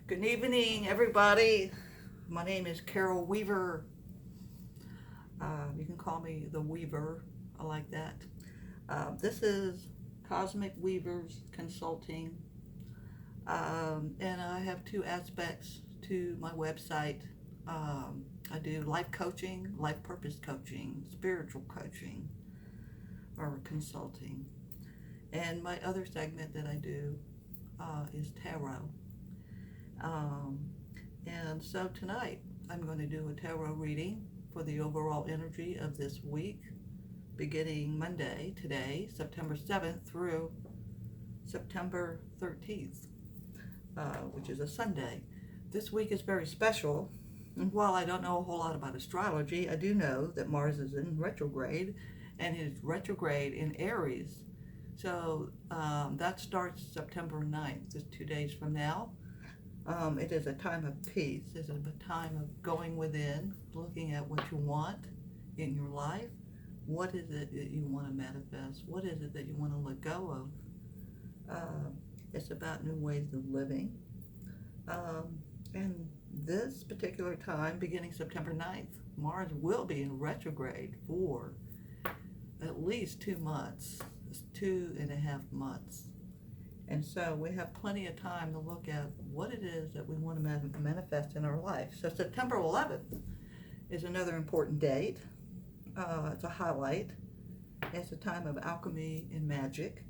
Good evening, everybody. My name is Carol Weaver. You can call me the Weaver. I like that. This is Cosmic Weavers Consulting. And I have two aspects to my website. I do life coaching, life purpose coaching, spiritual coaching, or consulting. And my other segment that I do is tarot. Um, and so tonight I'm going to do a tarot reading for the overall energy of this week, beginning Monday, today, September 7th through September 13th, which is a Sunday. This week is very special. And while I don't know a whole lot about astrology, I do know that Mars is in retrograde, and it's retrograde in Aries. So that starts September 9th, just 2 days from now. It is a time of peace. It is a time of going within, looking at what you want in your life. What is it that you want to manifest? What is it that you want to let go of? It's about new ways of living. And this particular time, beginning September 9th, Mars will be in retrograde for at least 2 months. It's 2.5 months. And so we have plenty of time to look at what it is that we want to manifest in our life. So September 11th is another important date. It's a highlight. It's a time of alchemy and magic,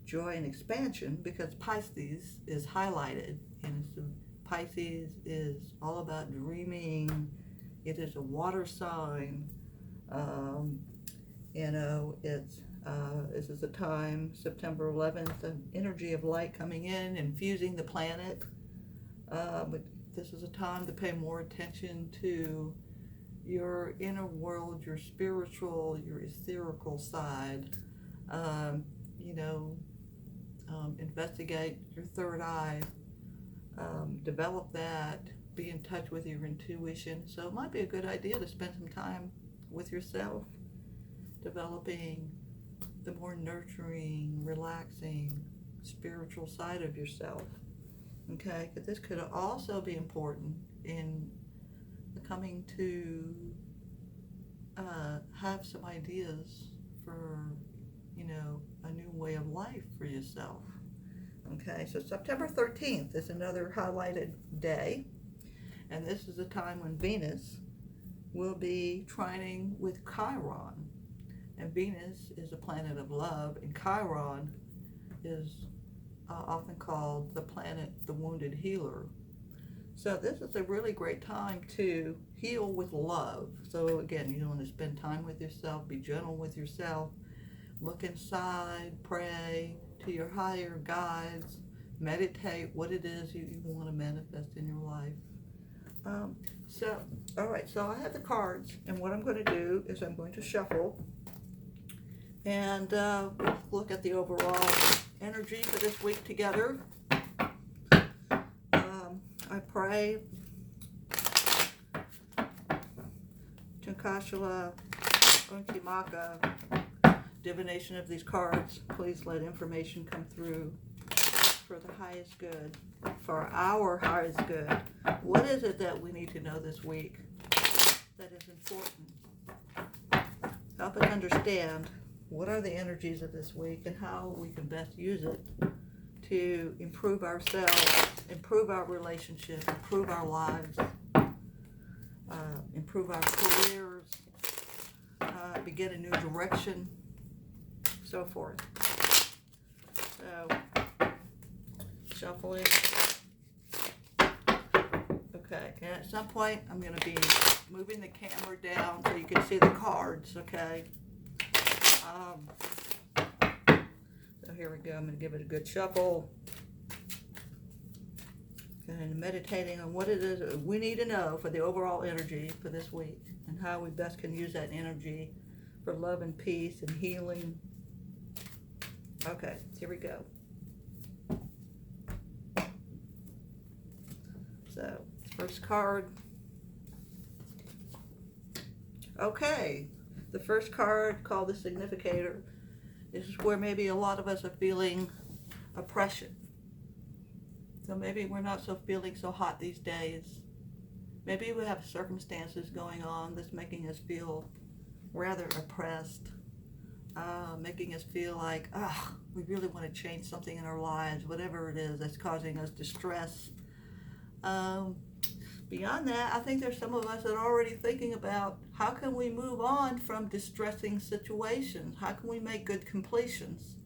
joy and expansion, because Pisces is highlighted. And Pisces is all about dreaming. It is a water sign. This is a time, September 11th, the energy of light coming in, infusing the planet. But this is a time to pay more attention to your inner world, your spiritual, your etherical side. Investigate your third eye, develop that, be in touch with your intuition. So it might be a good idea to spend some time with yourself, developing the more nurturing, relaxing, spiritual side of yourself. Okay, because this could also be important in coming to have some ideas for, a new way of life for yourself. Okay, so September 13th is another highlighted day, and this is a time when Venus will be trining with Chiron. And Venus is a planet of love, and Chiron is often called the planet, the wounded healer. So this is a really great time to heal with love. So again, you want to spend time with yourself, be gentle with yourself, look inside, pray to your higher guides, meditate what it is you want to manifest in your life. All right, so I have the cards, and what I'm going to do is I'm going to shuffle and look at the overall energy for this week together. I pray Tunkashila Unkimaka, divination of these cards. Please let information come through for the highest good, for our highest good. What is it that we need to know this week that is important? Help us understand what are the energies of this week and how we can best use it to improve ourselves, improve our relationship, improve our lives, improve our careers, begin a new direction, so forth. So, shuffling. Okay, and at some point I'm going to be moving the camera down so you can see the cards, okay? So here we go. I'm going to give it a good shuffle. And meditating on what it is we need to know for the overall energy for this week and how we best can use that energy for love and peace and healing. Okay, here we go. So, first card. Okay, the first card, called the Significator. This is where maybe a lot of us are feeling oppression. So maybe we're not so feeling so hot these days. Maybe we have circumstances going on that's making us feel rather oppressed, making us feel like, we really want to change something in our lives, whatever it is that's causing us distress. Um, Beyond that, I think there's some of us that are already thinking about how can we move on from distressing situations? How can we make good completions?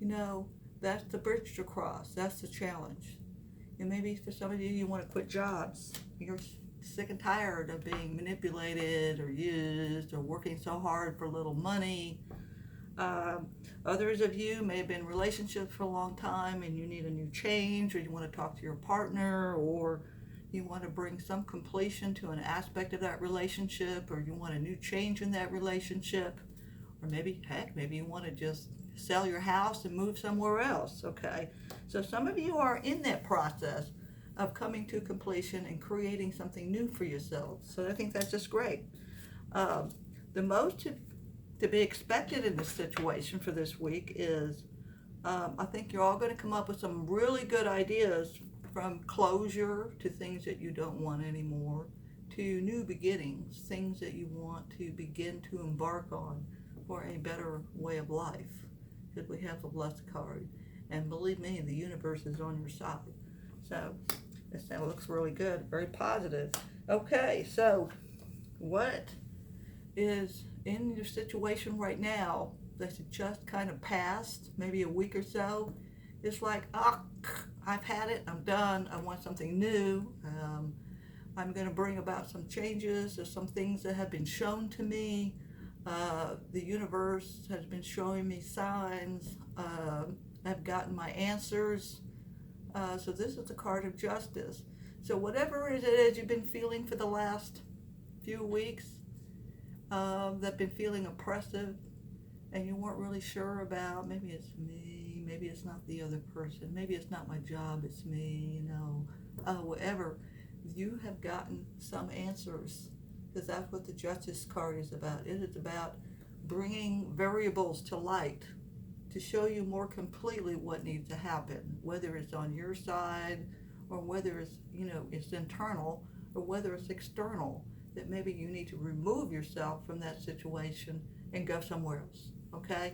You know, that's the bridge to cross. That's the challenge. And maybe for some of you, you want to quit jobs. You're sick and tired of being manipulated or used or working so hard for little money. Um, Others of you may have been in relationships for a long time and you need a new change, or you want to talk to your partner, or you want to bring some completion to an aspect of that relationship, or you want a new change in that relationship, or maybe, heck, maybe you want to just sell your house and move somewhere else, okay? So some of you are in that process of coming to completion and creating something new for yourselves. So I think that's just great. The most to be expected in this situation for this week is I think you're all going to come up with some really good ideas, from closure to things that you don't want anymore, to new beginnings, things that you want to begin to embark on for a better way of life, because we have the blessed card. And believe me, the universe is on your side. So this looks really good, very positive. Okay, so what is in your situation right now that's just kind of passed, maybe a week or so? It's like, I've had it, I'm done, I want something new. I'm going to bring about some changes. There's some things that have been shown to me. The universe has been showing me signs. I've gotten my answers. So this is the card of justice. So whatever it is you've been feeling for the last few weeks, that been feeling oppressive, and you weren't really sure about, maybe it's me, maybe it's not the other person, maybe it's not my job, it's me, whatever, you have gotten some answers, because that's what the Justice card is about. It is about bringing variables to light to show you more completely what needs to happen, whether it's on your side or whether it's, it's internal, or whether it's external, that maybe you need to remove yourself from that situation and go somewhere else, okay?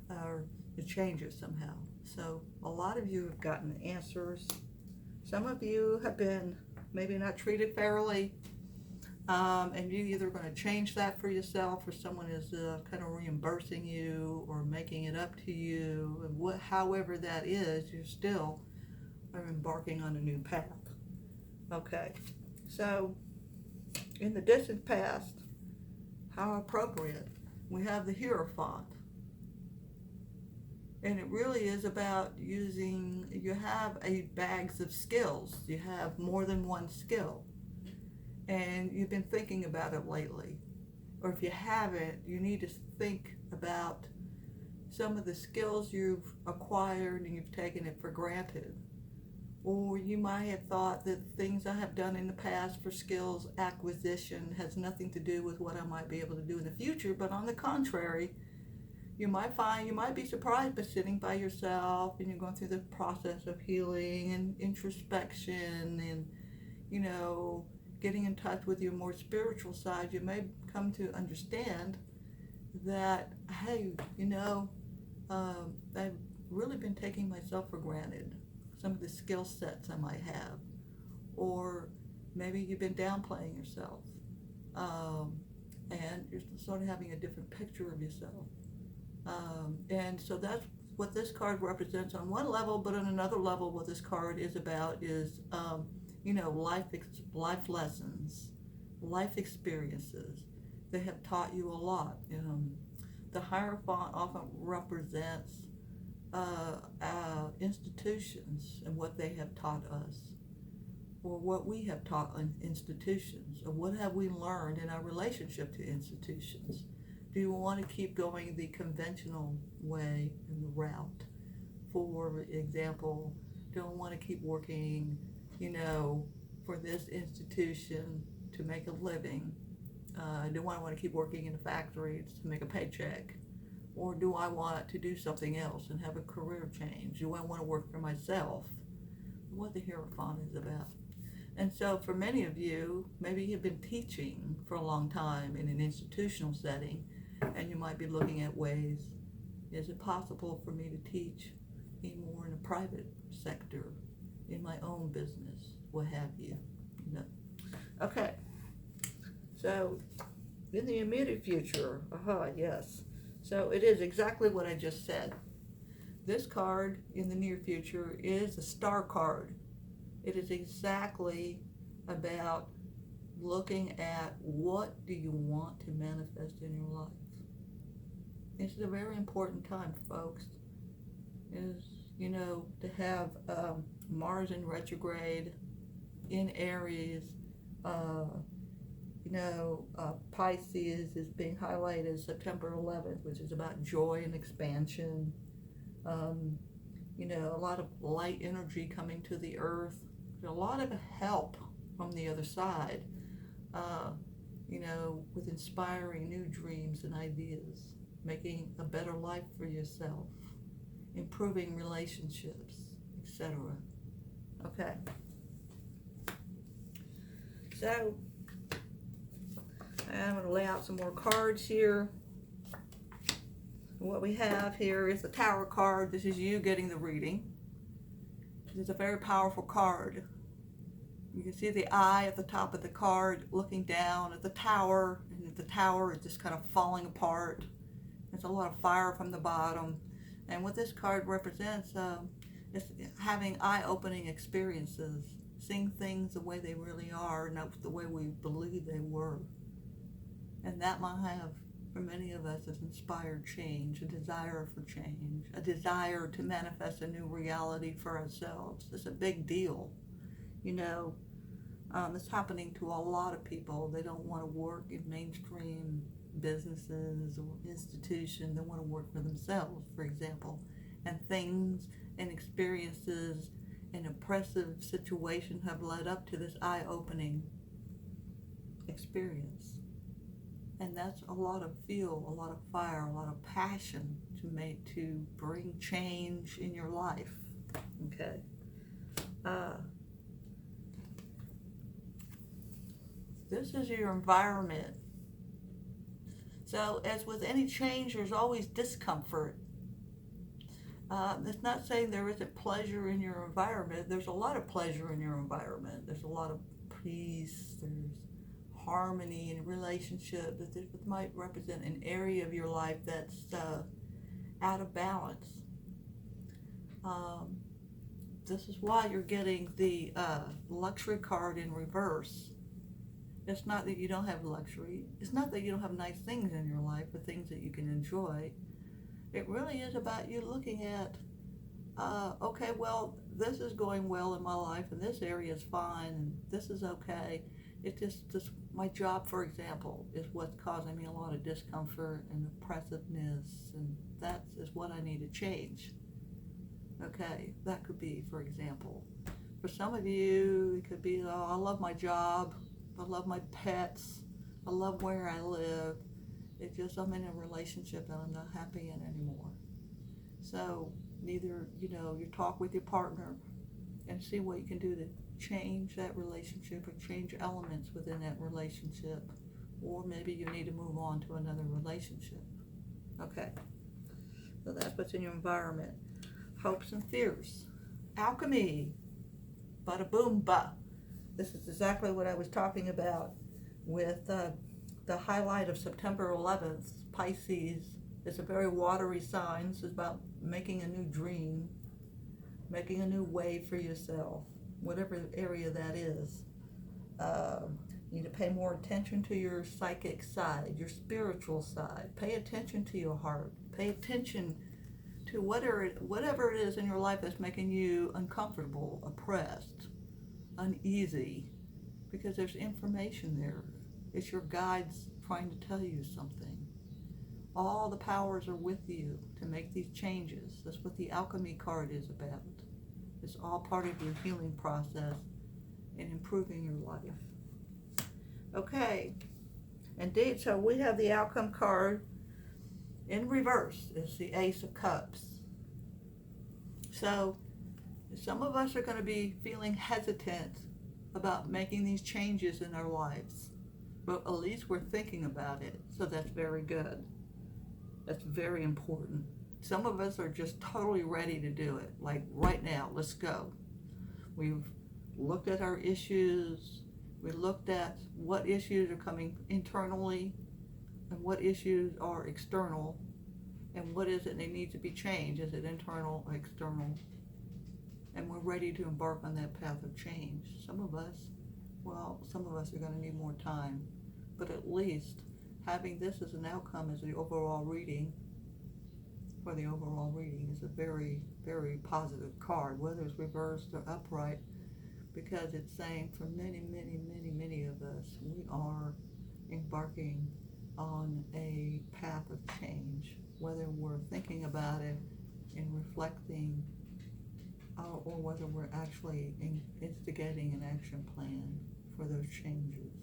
Or to change it somehow. So a lot of you have gotten answers. Some of you have been maybe not treated fairly, and you're either going to change that for yourself, or someone is kind of reimbursing you or making it up to you. And however that is, you still are embarking on a new path. Okay, so in the distant past, how appropriate, we have the Hierophant. And it really is about using, you have bags of skills. You have more than one skill. And you've been thinking about it lately. Or if you haven't, you need to think about some of the skills you've acquired and you've taken it for granted. Or you might have thought that things I have done in the past for skills acquisition has nothing to do with what I might be able to do in the future. But on the contrary, you might be surprised by sitting by yourself and you're going through the process of healing and introspection and, getting in touch with your more spiritual side. You may come to understand that, hey, I've really been taking myself for granted. Some of the skill sets I might have, or maybe you've been downplaying yourself, and you're sort of having a different picture of yourself, and so that's what this card represents on one level. But on another level, what this card is about is life lessons, life experiences that have taught you a lot. The Hierophant often represents institutions and what they have taught us, or what we have taught in institutions, or what have we learned in our relationship to institutions. Do you want to keep going the conventional way and the route? For example, do I want to keep working, for this institution to make a living? Do I want to keep working in factories to make a paycheck? Or do I want to do something else and have a career change? Do I want to work for myself? what the Hierophant is about. And so for many of you, maybe you've been teaching for a long time in an institutional setting, and you might be looking at ways, is it possible for me to teach more in a private sector, in my own business, what have you, you know? Okay, so in the immediate future, yes. So it is exactly what I just said. This card in the near future is a star card. It is exactly about looking at what do you want to manifest in your life. This is a very important time, folks. Is, you know, to have Mars in retrograde in Aries, Pisces is being highlighted September 11th, which is about joy and expansion. A lot of light energy coming to the earth. There's a lot of help from the other side, with inspiring new dreams and ideas, making a better life for yourself, improving relationships, etc. Okay. So, I'm going to lay out some more cards here. What we have here is the Tower card. This is you getting the reading. This is a very powerful card. You can see the eye at the top of the card looking down at the tower, and the tower is just kind of falling apart. There's a lot of fire from the bottom. And what this card represents is having eye-opening experiences, seeing things the way they really are, not the way we believe they were. And that might have, for many of us, has inspired change, a desire for change, a desire to manifest a new reality for ourselves. It's a big deal. It's happening to a lot of people. They don't want to work in mainstream businesses or institutions. They want to work for themselves, for example. And things and experiences and oppressive situations have led up to this eye-opening experience. And that's a lot of fuel, a lot of fire, a lot of passion to bring change in your life. Okay. This is your environment. So as with any change, there's always discomfort. It's not saying there isn't pleasure in your environment. There's a lot of pleasure in your environment. There's a lot of peace. There's harmony in a relationship. That this might represent an area of your life that's out of balance. This is why you're getting the luxury card in reverse. It's not that you don't have luxury. It's not that you don't have nice things in your life or things that you can enjoy. It really is about you looking at, okay, well, this is going well in my life, and this area is fine, and this is okay. It's just my job, for example, is what's causing me a lot of discomfort and oppressiveness, and that is what I need to change. Okay, that could be, for example. For some of you, it could be, oh, I love my job, I love my pets, I love where I live. It's just I'm in a relationship that I'm not happy in anymore. So either, you talk with your partner and see what you can do to change that relationship or change elements within that relationship, or maybe you need to move on to another relationship. Okay, so that's what's in your environment. Hopes and fears. Alchemy. Bada boom ba. This is exactly what I was talking about with the highlight of September 11th. Pisces is a very watery sign. This is about making a new dream, making a new way for yourself, whatever area that is. You need to pay more attention to your psychic side, your spiritual side. Pay attention to your heart. Pay attention to whatever it is in your life that's making you uncomfortable, oppressed, uneasy, because there's information there. It's your guides trying to tell you something. All the powers are with you to make these changes. That's what the alchemy card is about. It's all part of your healing process and improving your life. Okay, indeed, so we have the outcome card in reverse. It's the Ace of Cups. So Some of us are going to be feeling hesitant about making these changes in our lives, but at least we're thinking about it, so that's very good. That's very important. Some of us are just totally ready to do it, like right now, let's go. We've looked at our issues, we looked at what issues are coming internally and what issues are external, and what is it that needs to be changed. Is it internal or external? And we're ready to embark on that path of change. Some of us are going to need more time, but at least having this as an outcome as the overall reading, for the overall reading, is a very, very positive card, whether it's reversed or upright, because it's saying for many, many, many, many of us, we are embarking on a path of change, whether we're thinking about it and reflecting, or whether we're actually instigating an action plan for those changes.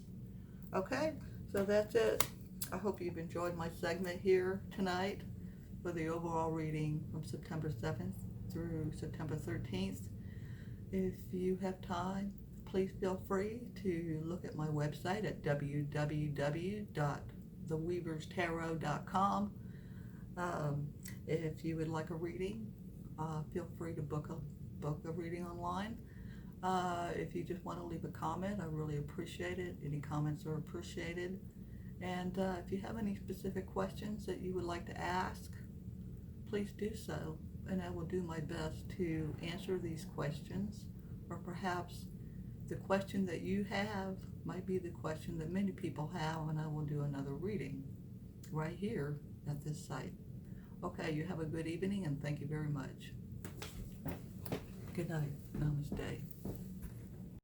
Okay, so that's it. I hope you've enjoyed my segment here tonight for the overall reading from September 7th through September 13th. If you have time, please feel free to look at my website at www.theweaverstarot.com. If you would like a reading, feel free to book a reading online. If you just want to leave a comment, I really appreciate it. Any comments are appreciated. And if you have any specific questions that you would like to ask, please do so, and I will do my best to answer these questions, or perhaps the question that you have might be the question that many people have, and I will do another reading right here at this site. Okay, you have a good evening, and thank you very much. Good night. Namaste.